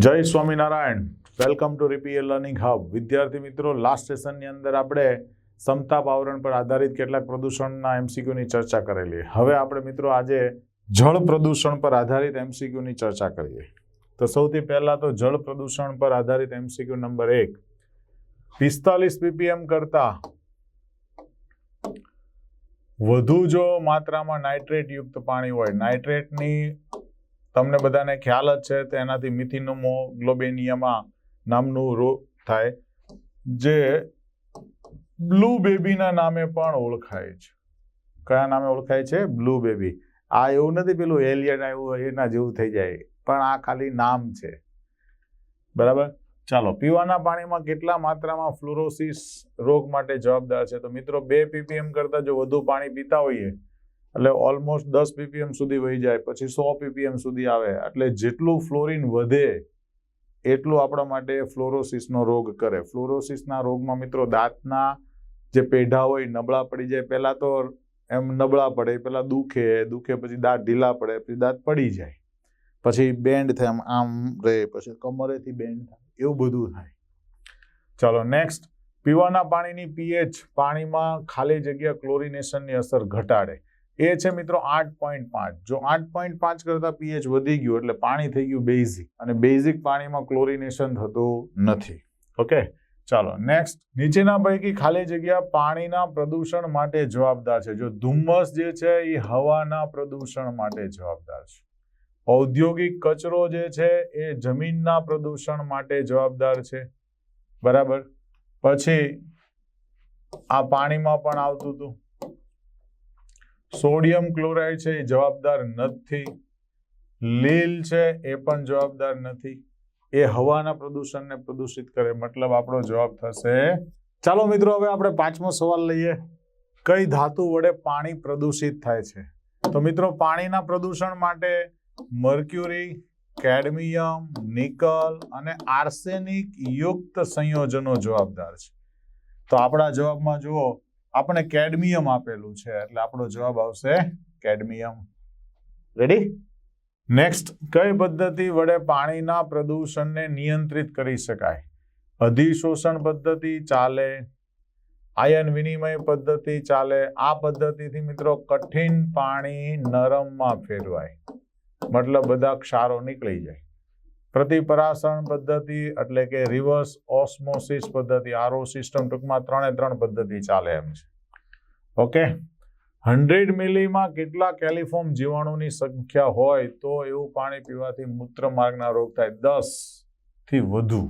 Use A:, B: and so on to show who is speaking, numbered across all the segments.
A: જય Swaminarayan. Welcome to RPA learning hub. વિદ્યાર્થી મિત્રો, લાસ્ટ સેશનની અંદર આપણે સમતાપ આવરણ પર આધારિત કેટલાક પ્રદૂષણના એમસીક્યુની ચર્ચા કરેલી. હવે આપણે મિત્રો આજે જળ પ્રદૂષણ પર આધારિત એમસીક્યુની ચર્ચા કરીએ. તો સૌથી પહેલા તો જળ પ્રદૂષણ પર આધારિત એમસીક્યુ નંબર 1. 45 ppm કરતા વધુ જો માત્રામાં નાઇટ્રેટ યુક્ત પાણી હોય, નાઇટ્રેટની તમને બધાને ખ્યાલ જ છે, તેનાથી મિથિનોમોગ્લોબેનિયા નામનું રોગ થાય, જે બ્લુ બેબીના નામે પણ ઓળખાય છે. કયા નામે ઓળખાય છે? Blue baby. આ એવું નથી પેલું એલિયન આવ્યું એના જેવું થઈ જાય, પણ આ ખાલી નામ છે. બરાબર. ચાલો, પીવાના પાણીમાં કેટલા માત્રામાં ફ્લોરોસિસ રોગ માટે જવાબદાર છે? તો મિત્રો 2 ppm કરતા જો વધુ પાણી પીતા હોઈએ એટલે ઓલમોસ્ટ 10 ppm સુધી વહી જાય, પછી 100 ppm સુધી આવે. એટલે જેટલું ફ્લોરિન વધે એટલું આપણા માટે ફ્લોરોસિસનો રોગ કરે. ફ્લોરોસિસના રોગમાં મિત્રો દાંતના જે પેઢા હોય નબળા પડી જાય. પહેલા તો એમ નબળા પડે, પહેલા દુખે, પછી દાંત ઢીલા પડે, પછી દાંત પડી જાય, પછી બેન્ડ થાય, આમ રહે, પછી કમરેથી બેન્ડ થાય, એવું બધું થાય. ચાલો નેક્સ્ટ. પીવાના પાણીની પીએચ પાણીમાં ખાલી જગ્યા ક્લોરિનેશનની અસર ઘટાડે. એ છે મિત્રો 8.5. જો 8.5 કરતા પીએચ વધી ગયું એટલે પાણી થઈ ગયું બેઝિક, અને બેઝિક પાણીમાં ક્લોરિનેશન થતું નથી. ઓકે, ચાલો નેક્સ્ટ. નીચેના પૈકી ખાલી જગ્યા પાણીના પ્રદૂષણ માટે જવાબદાર છે? જો ધુમ્મસ જે છે એ હવાના પ્રદૂષણ માટે જવાબદાર છે. ઔદ્યોગિક કચરો જે છે એ જમીનના પ્રદૂષણ માટે જવાબદાર છે. બરાબર. પછી આ પાણીમાં પણ આવતું હતું. સોડિયમ ક્લોરાઇડ છે એ જવાબદાર નથી. લીલ છે એ પણ જવાબદાર નથી. એ હવાના પ્રદૂષણને પ્રદૂષિત કરે. મતલબ આપણો જવાબ થશે. ચાલો મિત્રો, હવે આપણે 5મો સવાલ લઈએ. કઈ ધાતુ વડે પાણી પ્રદૂષિત થાય છે? તો મિત્રો પાણીના પ્રદૂષણ માટે મર્ક્યુરી, કેડમિયમ, નિકલ અને આર્સેનિક યુક્ત સંયોજનો જવાબદાર છે. તો આપણા જવાબમાં જુઓ, આપણે કેડમિયમ આપેલું છે એટલે આપણો જવાબ આવશે કેડમિયમ. રેડી? નેક્સ્ટ. કઈ પદ્ધતિ વડે પાણીના પ્રદૂષણને નિયંત્રિત કરી શકાય? અધિશોષણ પદ્ધતિ ચાલે, આયન વિનિમય પદ્ધતિ ચાલે. આ પદ્ધતિથી મિત્રો કઠિન પાણી નરમમાં ફેરવાય, મતલબ બધા ક્ષારો નીકળી જાય. પ્રતિપરાસરણ પદ્ધતિ એટલે કે રિવર્સ ઓસ્મોસિસ પદ્ધતિ, આરઓ સિસ્ટમ, ટૂંકમાં 3 પદ્ધતિ ચાલે એમ છે. ઓકે. 100 મિલીમાં કેટલા કેલિફોર્મ જીવાણુની સંખ્યા હોય તો એવું પાણી પીવાથી મૂત્રમાર્ગના રોગ થાય? 10 થી વધુ.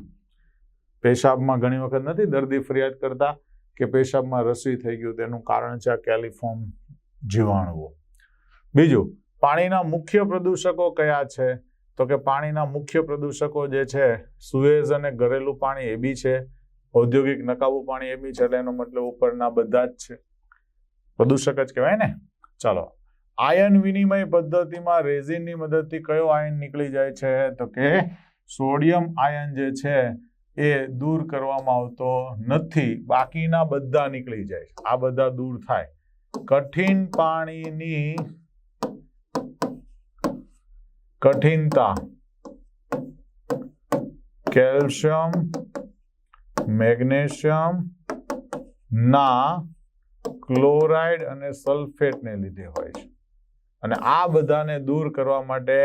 A: પેશાબમાં ઘણી વખત નથી દર્દી ફરિયાદ કરતા કે પેશાબમાં રસી થઈ ગયું, તેનું કારણ છે આ કેલિફોર્મ જીવાણુઓ. બીજું, પાણીના મુખ્ય પ્રદૂષકો કયા છે? તો કે પાણીના મુખ્ય પ્રદૂષકો જે છે સુએઝ અને ઘરેલું પાણી એ બી છે, ઔદ્યોગિક નકાવું પાણી એ બી છે. એટલે એનો મતલબ ઉપરના બધા જ છે, પ્રદૂષક જ કહેવાય ને. ચાલો, આયન વિનિમય પદ્ધતિમાં રેઝિનની મદદથી કયો આયન નીકળી જાય છે? તો કે સોડિયમ આયન જે છે એ દૂર કરવામાં આવતો નથી, બાકીના બધા નીકળી જાય. આ બધા દૂર થાય. કઠિન પાણીની કઠિનતા કેલ્શિયમ, મેગ્નેશિયમ ના ક્લોરાઇડ અને સલ્ફેટને લીધે હોય છે. અને આ બધાને દૂર કરવા માટે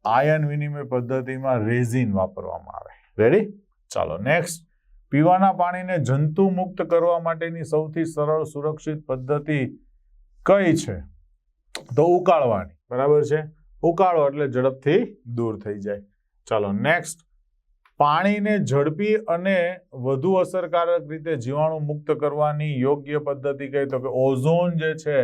A: આયન વિનિમય પદ્ધતિમાં રેઝિન વાપરવામાં આવે. રેડી? ચાલો નેક્સ્ટ. પીવાના પાણીને જંતુ મુક્ત કરવા માટેની સૌથી સરળ સુરક્ષિત પદ્ધતિ કઈ છે? તો ઉકાળવાની. બરાબર છે. ઉકાળો એટલે ઝડપથી દૂર થઈ જાય. ચાલો નેક્સ્ટ. પાણીને ઝડપી અને વધુ અસરકારક રીતે જીવાણુ મુક્ત કરવાની યોગ્ય પદ્ધતિ કઈ? તો કે ઓઝોન જે છે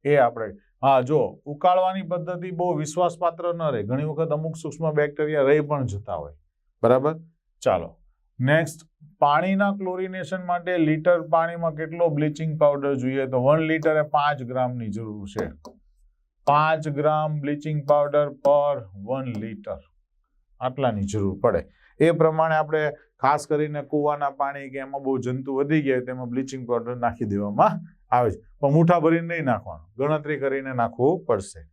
A: એ આપણે, હા જો ઉકાળવાની પદ્ધતિ બહુ વિશ્વાસપાત્ર ન રહે, ઘણી વખત અમુક સૂક્ષ્મ બેક્ટેરિયા રહી પણ જતા હોય. બરાબર. ચાલો નેક્સ્ટ. પાણીના ક્લોરિનેશન માટે લીટર પાણીમાં કેટલો બ્લીચિંગ પાવડર જોઈએ? તો 1 લીટરે 5 ગ્રામની જરૂર છે. 5 ગ્રામ બ્લીચિંગ પાવડર પર 1 લીટર, આટલાની જરૂર પડે. એ પ્રમાણે આપણે ખાસ કરીને કૂવાના પાણી કે એમાં બહુ જંતુ વધી ગયા તેમાં બ્લીચિંગ પાવડર નાખી દેવામાં આવે છે, પણ મૂઠા ભરીને નહીં નાખવાનું, ગણતરી કરીને નાખવું પડશે.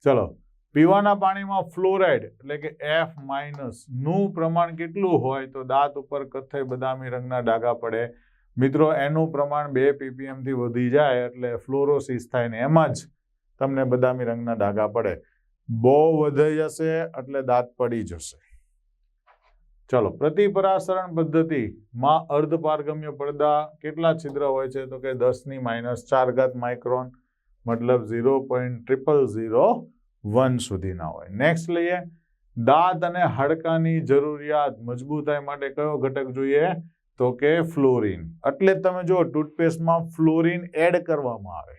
A: ચલો, પીવાના પાણીમાં ફ્લોરાઇડ એટલે કે F- નું પ્રમાણ કેટલું હોય તો દાંત ઉપર કથ્થઈ બદામી રંગના ડાઘા પડે. મિત્રો એનું પ્રમાણ 2 ppm થી વધી જાય એટલે ફ્લોરોસિસ થાય ને એમાં જ તમને બદામી રંગના ડાઘા પડે. બહુ વધી જશે એટલે દાંત પડી જશે. ચલો, પ્રતિપરાસરણ પદ્ધતિમાં અર્ધપારગમ્ય પડદા કેટલા છિદ્ર હોય છે તો કે 10⁻⁴ માઇક્રોન, મતલબ 0.0001 સુધીના હોય. નેક્સ્ટ લઈએ, દાંત અને હાડકાની જરૂરિયાત મજબૂતાઈ માટે કયો ઘટક જોઈએ તો કે ફ્લોરિન. એટલે તમે જો ટૂથપેસ્ટમાં ફ્લોરિન એડ કરવામાં આવે.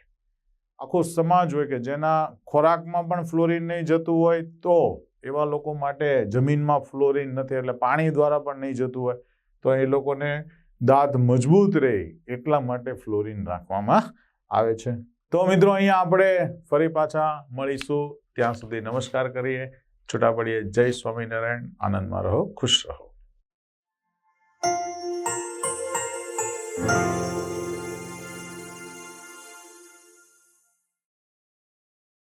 A: આખો સમાજ હોય કે જેના ખોરાકમાં પણ ફ્લોરિન નહીં જતું હોય તો એવા લોકો માટે જમીનમાં ફ્લોરિન નથી એટલે પાણી દ્વારા પણ નહીં જતું હોય તો એ લોકોને દાંત મજબૂત રહે એટલા માટે ફ્લોરિન રાખવામાં આવે છે. તો મિત્રો અહીંયા આપણે ફરી પાછા મળીશું. ત્યાં સુધી નમસ્કાર કરીએ, છૂટા પડીએ. જય સ્વામિનારાયણ. આનંદમાં રહો, ખુશ રહો.